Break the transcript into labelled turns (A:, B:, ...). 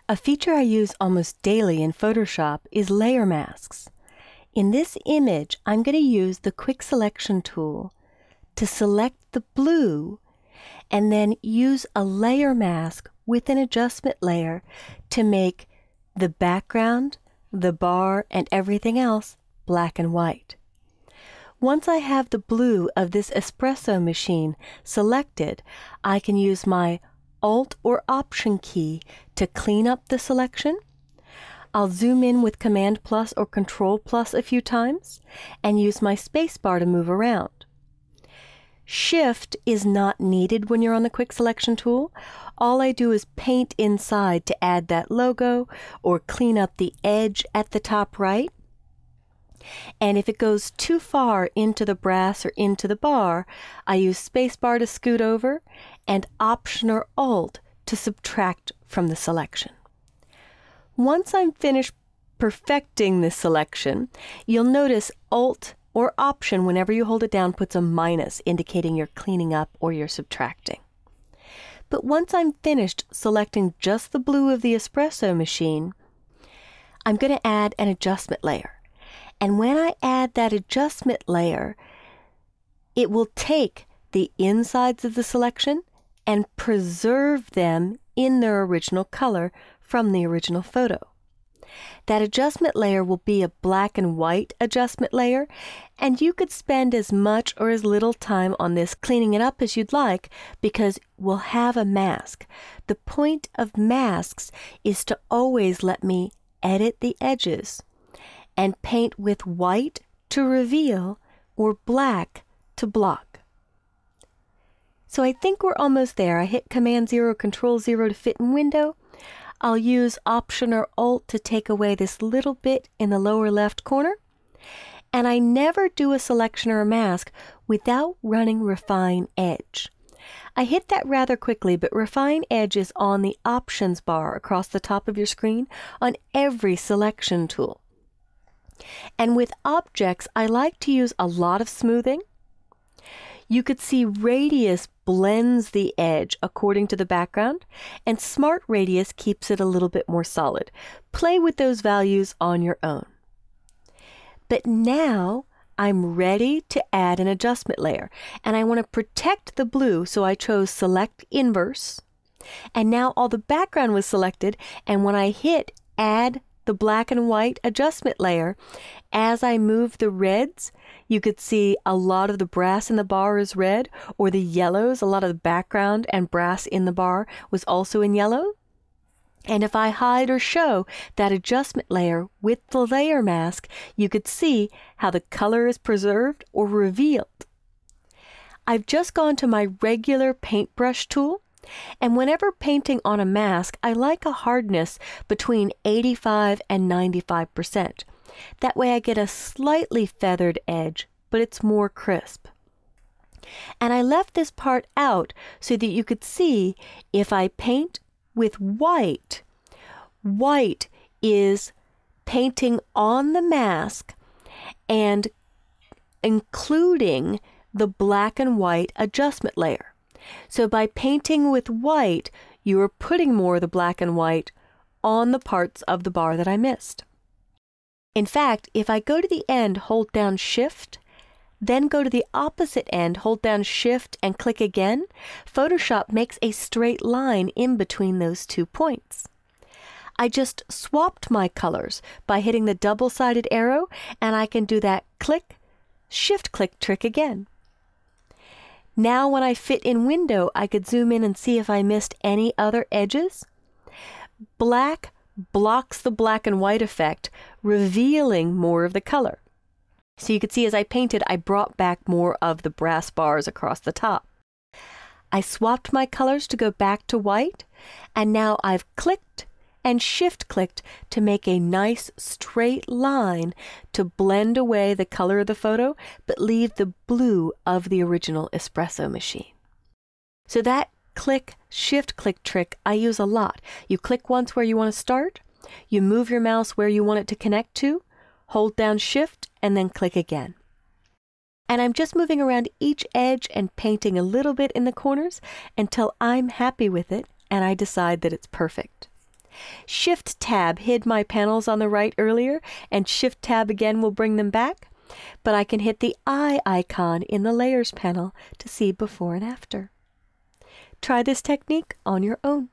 A: A feature I use almost daily in Photoshop is layer masks. In this image, I'm going to use the Quick Selection tool to select the blue and then use a layer mask with an adjustment layer to make the background, the bar, and everything else black and white. Once I have the blue of this espresso machine selected, I can use my Alt or Option key to clean up the selection. I'll zoom in with Command plus or Control plus a few times and use my space bar to move around. Shift is not needed when you're on the Quick Selection tool. All I do is paint inside to add that logo or clean up the edge at the top right. And if it goes too far into the brass or into the bar, I use spacebar to scoot over and Option or Alt to subtract from the selection. Once I'm finished perfecting this selection, you'll notice Alt or Option, whenever you hold it down, puts a minus indicating you're cleaning up or you're subtracting. But once I'm finished selecting just the blue of the espresso machine, I'm going to add an adjustment layer. And when I add that adjustment layer, it will take the insides of the selection and preserve them in their original color from the original photo. That adjustment layer will be a black and white adjustment layer, and you could spend as much or as little time on this cleaning it up as you'd like because we'll have a mask. The point of masks is to always let me edit the edges and paint with white to reveal or black to block. So I think we're almost there. I hit Command 0, Control 0 to fit in window. I'll use Option or Alt to take away this little bit in the lower left corner. And I never do a selection or a mask without running Refine Edge. I hit that rather quickly, but Refine Edge is on the Options bar across the top of your screen on every selection tool. And with objects, I like to use a lot of smoothing. You could see Radius blends the edge according to the background, and Smart Radius keeps it a little bit more solid. Play with those values on your own. But now I'm ready to add an adjustment layer, and I want to protect the blue, so I chose Select Inverse. And now all the background was selected, and when I hit Add the black and white adjustment layer, as I move the reds, you could see a lot of the brass in the bar is red, or the yellows, a lot of the background and brass in the bar was also in yellow. And if I hide or show that adjustment layer with the layer mask, you could see how the color is preserved or revealed. I've just gone to my regular paintbrush tool, and whenever painting on a mask, I like a hardness between 85 and 95%. That way I get a slightly feathered edge, but it's more crisp. And I left this part out so that you could see if I paint with white, white is painting on the mask and including the black and white adjustment layer. So by painting with white, you are putting more of the black and white on the parts of the bar that I missed. In fact, if I go to the end, hold down Shift, then go to the opposite end, hold down Shift and click again, Photoshop makes a straight line in between those 2 points. I just swapped my colors by hitting the double-sided arrow, and I can do that click, Shift-click trick again. Now when I fit in window, I could zoom in and see if I missed any other edges. Black blocks the black and white effect, revealing more of the color. So you could see as I painted, I brought back more of the brass bars across the top. I swapped my colors to go back to white, and now I've clicked and Shift-clicked to make a nice straight line to blend away the color of the photo, but leave the blue of the original espresso machine. So that click, Shift-click trick I use a lot. You click once where you want to start, you move your mouse where you want it to connect to, hold down Shift, and then click again. And I'm just moving around each edge and painting a little bit in the corners until I'm happy with it and I decide that it's perfect. Shift Tab hid my panels on the right earlier, and Shift Tab again will bring them back. But I can hit the eye icon in the Layers panel to see before and after. Try this technique on your own.